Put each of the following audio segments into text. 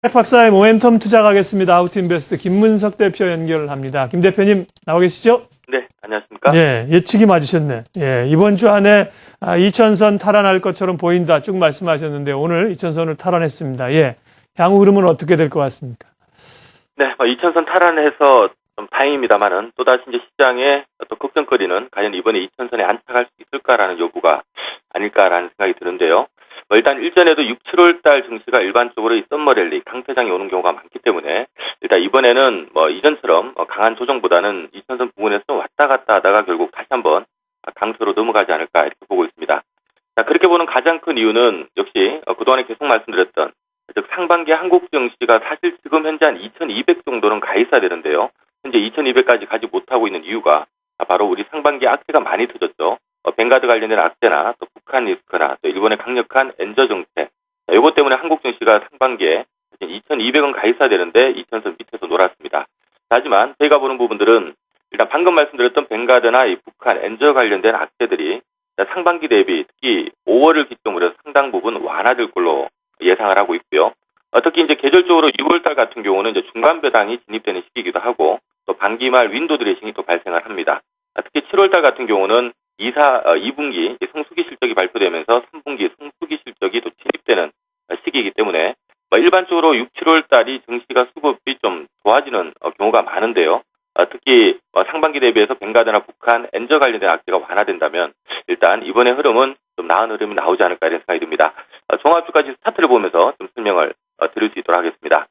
박사의 모멘텀 투자 가겠습니다. 하우투인베스트 김문석 대표 연결을 합니다. 김 대표님 나와 계시죠? 네, 안녕하십니까? 네, 예측이 맞으셨네. 예, 이번 주 안에 2000선 탈환할 것처럼 보인다 쭉 말씀하셨는데 오늘 2000선을 탈환했습니다. 예, 향후 흐름은 어떻게 될 것 같습니까? 네, 2000선 탈환해서 좀 다행입니다만은 또다시 이제 시장에 또 걱정거리는 과연 이번에 2000선에 안착할 수 있을까라는 여부가 아닐까라는 생각이 드는데요. 일단 일전에도 6, 7월 달 증시가 일반적으로 이 썸머랠리, 강세장이 오는 경우가 많기 때문에 일단 이번에는 이전처럼 강한 조정보다는 2000선 부근에서 좀 왔다 갔다 하다가 결국 다시 한번 강세로 넘어가지 않을까 이렇게 보고 있습니다. 자, 그렇게 보는 가장 큰 이유는 역시 그동안에 계속 말씀드렸던 즉 상반기 한국 증시가 사실 지금 현재 한 2200 정도는 가 있어야 되는데요. 현재 2200까지 가지 못하고 있는 이유가 바로 우리 상반기 악재가 많이 터졌죠. 뱅가드 관련된 악재나 또 북한 리스크나 또 일본의 강력한 엔저 정책, 이것 때문에 한국 증시가 상반기에 2200은 가 있어야 되는데 2000선 밑에서 놀았습니다. 하지만 저희가 보는 부분들은 일단 방금 말씀드렸던 뱅가드나 이 북한 엔저 관련된 악재들이 상반기 대비 특히 5월을 기점으로 해서 상당 부분 완화될 걸로 예상을 하고 있고요. 특히 이제 계절적으로 6월달 같은 경우는 이제 중간 배당이 진입되는 시기이기도 하고 또 반기 말 윈도 드레싱이 또 발생을 합니다. 특히 7월달 같은 경우는 2분기 성수기 실적이 발표되면서 3분기 성수기 실적이 또 진입되는 시기이기 때문에 일반적으로 6, 7월달이 증시가 수급이 좀 좋아지는 경우가 많은데요. 특히 상반기 대비해서 뱅가드나 북한 엔저 관련된 악재가 완화된다면 일단 이번의 흐름은 좀 나은 흐름이 나오지 않을까 이런 생각이 듭니다. 종합주가지 스타트를 보면서 좀 설명을 드릴 수 있도록 하겠습니다.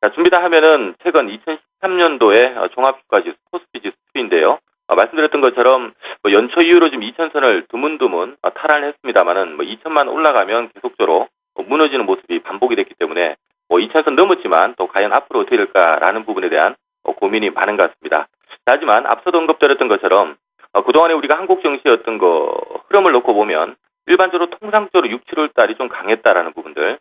자, 준비다 하면은 최근 2013년도에 종합주가지수 코스피 지수인데요. 말씀드렸던 것처럼 연초 이후로 지금 2000선을 드문드문 탈환을 했습니다만은 2000만 올라가면 계속적으로 무너지는 모습이 반복이 됐기 때문에 2000선 넘었지만 또 과연 앞으로 어떻게 될까라는 부분에 대한 고민이 많은 것 같습니다. 하지만 앞서도 언급드렸던 것처럼 그동안에 우리가 한국 증시의 어떤 흐름을 놓고 보면 일반적으로 통상적으로 6, 7월 달이 좀 강했다라는 부분들,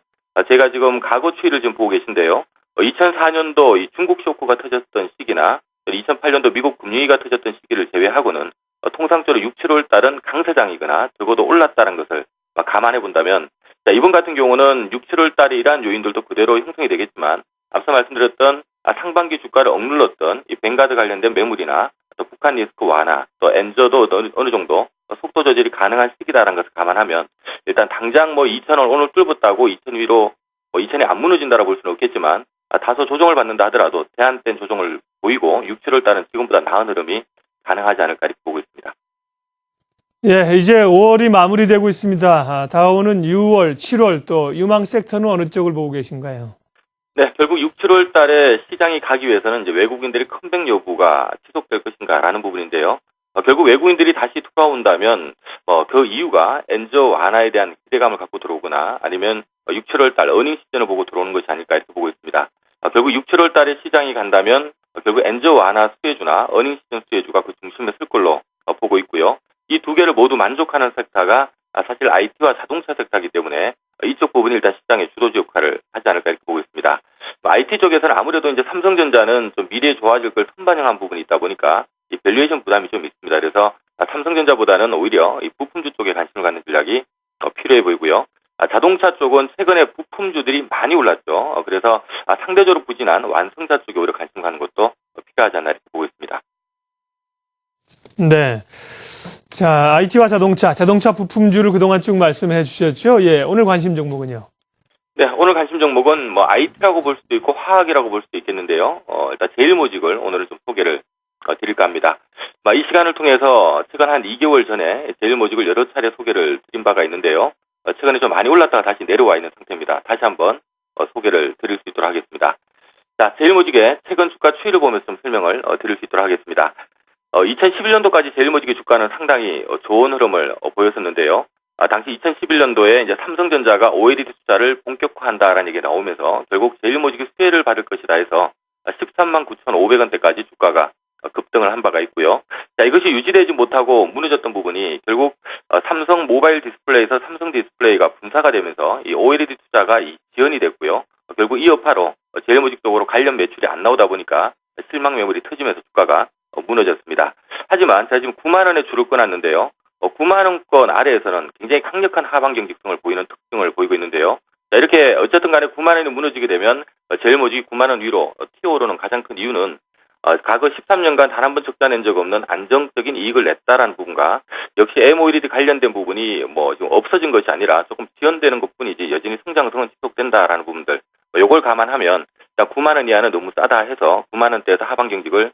제가 지금 과거 추이를 지금 보고 계신데요. 2004년도 이 중국 쇼크가 터졌던 시기나 2008년도 미국 금융위기가 터졌던 시기를 제외하고는 통상적으로 6, 7월 달은 강세장이거나 적어도 올랐다는 것을 감안해 본다면 이번 같은 경우는 6, 7월 달에 이러한 요인들도 그대로 형성이 되겠지만 앞서 말씀드렸던 상반기 주가를 억눌렀던 이 뱅가드 관련된 매물이나 또 북한 리스크 완화, 또 엔저도 어느 정도 속도 조절이 가능한 시기다라는 것을 감안하면 일단 당장 2,000원 오늘 뚫었다고 2,000 위로 2,000이 안 무너진다라고 볼 수는 없겠지만 다소 조정을 받는다 하더라도 제한된 조정을 보이고 6, 7월 달은 지금보다 나은 흐름이 가능하지 않을까 이렇게 보고 있습니다. 예, 이제 5월이 마무리되고 있습니다. 다가오는 6월, 7월 또 유망 섹터는 어느 쪽을 보고 계신가요? 네, 결국 6, 7월 달에 시장이 가기 위해서는 이제 외국인들의 컴백 여부가 지속될 것인가라는 부분인데요. 결국 외국인들이 다시 돌아온다면 그 이유가 엔저 완화에 대한 기대감을 갖고 들어오거나 아니면 6, 7월 달 어닝 시즌을 보고 들어오는 것이 아닐까 이렇게 보고 있습니다. 결국 6, 7월 달에 시장이 간다면 결국 엔저 완화 수혜주나 어닝 시즌 수혜주가 그 중심에 쓸 걸로 보고 있고요. 이 두 개를 모두 만족하는 섹터가 사실 IT와 자동차 섹터이기 때문에 이쪽 부분이 일단 시장의 주도주 역할을 하지 않을까 이렇게 보고 있습니다. IT 쪽에서는 아무래도 이제 삼성전자는 좀 미래에 좋아질 걸 선반영한 부분이 있다 보니까 이 밸류에이션 부담이 좀 있습니다. 그래서 삼성전자보다는 오히려 이 부품주 쪽에 관심을 갖는 전략이 필요해 보이고요. 자동차 쪽은 최근에 부품주들이 많이 올랐죠. 그래서 상대적으로 부진한 완성차 쪽에 오히려 관심 갖는 것도 필요하지 않나 이렇게 보고 있습니다. 네. 자, IT와 자동차 부품주를 그동안 쭉 말씀해 주셨죠. 예, 오늘 관심 종목은요? 네, 오늘 관심 종목은 IT라고 볼 수도 있고 화학이라고 볼 수도 있겠는데요. 일단 제일모직을 오늘은 좀 소개를 드릴까 합니다. 이 시간을 통해서 최근 한 2개월 전에 제일모직을 여러 차례 소개를 드린 바가 있는데요. 최근에 좀 많이 올랐다가 다시 내려와 있는 상태입니다. 다시 한번 소개를 드릴 수 있도록 하겠습니다. 자, 제일모직의 최근 주가 추이를 보면서 좀 설명을 드릴 수 있도록 하겠습니다. 2011년도까지 제일모직의 주가는 상당히 좋은 흐름을 보였었는데요. 당시 2011년도에 이제 삼성전자가 OLED 투자를 본격화한다라는 얘기가 나오면서 결국 제일모직이 수혜를 받을 것이다 해서 13만 9,500원대까지 주가가 급등을 한 바가 있고요. 자, 이것이 유지되지 못하고 무너졌던 부분이 결국 삼성 모바일 디스플레이에서 삼성 디스플레이가 분사가 되면서 이 OLED 투자가 지연이 됐고요. 결국 이 여파로 제일모직 쪽으로 관련 매출이 안 나오다 보니까 실망 매물이 터지면서 주가가 무너졌습니다. 하지만 제가 지금 9만 원에 줄을 끊었는데요. 9만 원권 아래에서는 굉장히 강력한 하방 경직성을 보이는 특징을 보이고 있는데요. 자, 이렇게 어쨌든 간에 9만 원이 무너지게 되면 제일모직이 9만 원 위로 튀어오르는 가장 큰 이유는 과거 13년간 단 한 번 적자 낸 적 없는 안정적인 이익을 냈다라는 부분과 역시 MOLED 관련된 부분이 뭐 지금 없어진 것이 아니라 조금 지연되는 것뿐이지 여전히 성장성은 지속된다라는 부분들 요걸 감안하면 9만 원 이하는 너무 싸다 해서 9만 원대에서 하방 경직을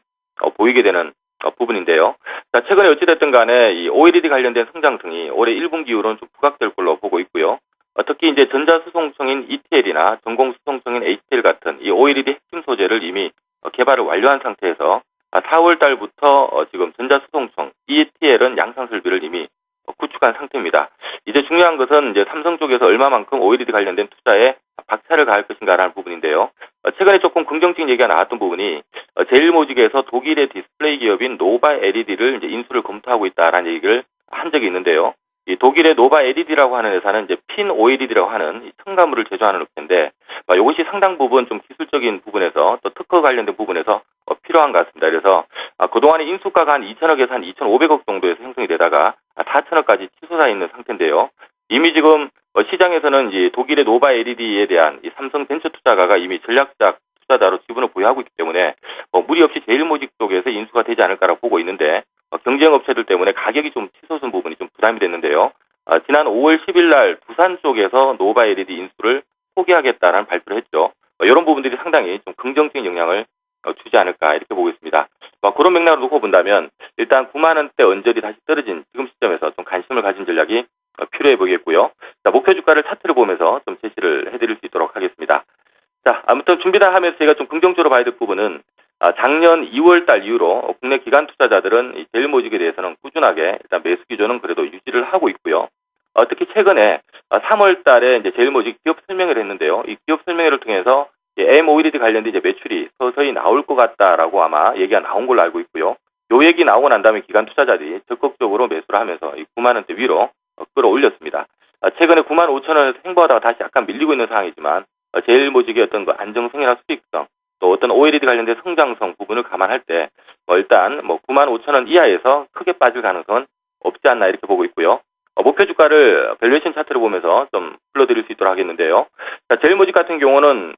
보이게 되는 부분인데요. 자, 최근에 어찌됐든 간에 이 OLED 관련된 성장성이 올해 1분기 이후로는 좀 부각될 걸로 보고 있고요. 특히 이제 전자수송청인 ETL이나 전공수송청인 HTL 같은 이 OLED 핵심 소재를 이미 개발을 완료한 상태에서 4월 달부터 지금 전자수송청 ETL은 양산 설비를 이미 구축한 상태입니다. 이제 중요한 것은 이제 삼성 쪽에서 얼마만큼 OLED 관련된 투자에 박차를 가할 것인가라는 부분인데요. 최근에 조금 긍정적인 얘기가 나왔던 부분이 제일모직에서 독일의 디스플레이 기업인 노바 LED를 이제 인수를 검토하고 있다라는 얘기를 한 적이 있는데요. 이 독일의 노바 LED라고 하는 회사는 이제 핀 OLED라고 하는 이 첨가물을 제조하는 업체인데 이것이 상당 부분 좀 기술적인 부분에서 또 특허 관련된 부분에서 필요한 것 같습니다. 그래서 그동안에 인수가가 한 2천억에서 한 2,500억 정도에서 형성이 되다가 4천억까지 치솟아 있는 상태인데요. 이미 지금 시장에서는 이제 독일의 노바 LED에 대한 이 삼성 벤처 투자가가 이미 전략적 투자자로 지분을 보유하고 있기 때문에 무리 없이 제일모직 쪽에서 인수가 되지 않을까라고 보고 있는데 경쟁 업체들 때문에 가격이 좀 치솟은 부분이 좀 부담이 됐는데요. 지난 5월 10일 날 부산 쪽에서 노바 LED 인수를 포기하겠다라는 발표를 했죠. 이런 부분들이 상당히 좀 긍정적인 영향을 주지 않을까 이렇게 보고 있습니다. 그런 맥락으로 놓고 본다면 일단 9만 원대 언저리 다시 떨어진 지금 시점에서 좀 관심을 가진 전략이 필요해 보이겠고요. 자, 목표 주가를 차트를 보면서 좀 제시를 해드릴 수 있도록 하겠습니다. 자, 아무튼 준비를 하면서 제가 좀 긍정적으로 봐야 될 부분은 작년 2월 달 이후로 국내 기관 투자자들은 이 제일모직에 대해서는 꾸준하게 일단 매수 기조는 그래도 유지를 하고 있고요. 특히 최근에 3월 달에 이제 제일모직 기업 설명회를 했는데요. 이 기업 설명회를 통해서 MOLED 관련된 이제 매출이 서서히 나올 것 같다라고 아마 얘기가 나온 걸로 알고 있고요. 요 얘기 나오고 난 다음에 기관 투자자들이 적극적으로 매수를 하면서 이 9만 원대 위로 끌어올렸습니다. 최근에 9만 5천 원에서 횡보하다가 다시 약간 밀리고 있는 상황이지만 제일모직의 어떤 그 안정성이나 수익성 또 어떤 OLED 관련된 성장성 부분을 감안할 때 일단 9만 5천 원 이하에서 크게 빠질 가능성은 없지 않나 이렇게 보고 있고요. 목표 주가를 밸류에이션 차트를 보면서 좀 불러드릴 수 있도록 하겠는데요. 자, 제일모직 같은 경우는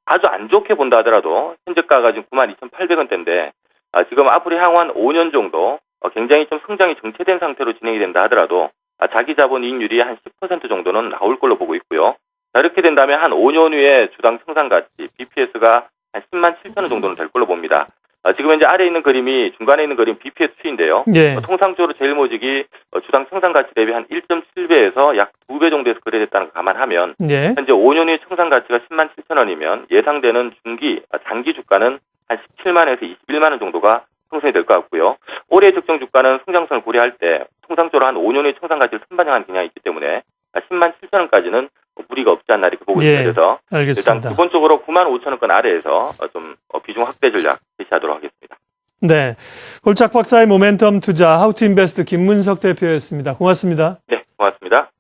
아주 안 좋게 본다 하더라도 현재가가 지금 92,800원대인데 지금 앞으로 향후 5년 정도 굉장히 좀 성장이 정체된 상태로 진행이 된다 하더라도 자기 자본 이익률이 한 10% 정도는 나올 걸로 보고 있고요. 자, 이렇게 된다면 한 5년 후에 주당 청산 가치 BPS가 한 10만 7천 원 정도는 될 걸로 봅니다. 지금 현재 아래에 있는 그림이 중간에 있는 그림 BPS 추인데요. 예. 통상적으로 제일모직이 주당 청산 가치 대비 한 1.7배에서 약 2배 정도에서 거래됐다는 걸 감안하면 예. 현재 5년 후에 청산 가치가 10만 7천 원이면 예상되는 장기 주가는 한 17만에서 21만 원 정도가 형성이 될 것 같고요. 올해 적정 주가는 성장성을 고려할 때 통상적으로 한 5년 후에 청산 가치를 선반영하는 경향이 있기 때문에 10만 7천 원까지는 무리가 없지 않나 이렇게 보고 있습니다. 그래서 알겠습니다. 일단 기본적으로 9만 5천 원권 아래에서 좀 비중 확대 전략 제시하도록 하겠습니다. 네, 홀짝 박사의 모멘텀 투자 하우투인베스트 김문석 대표였습니다. 고맙습니다. 네, 고맙습니다.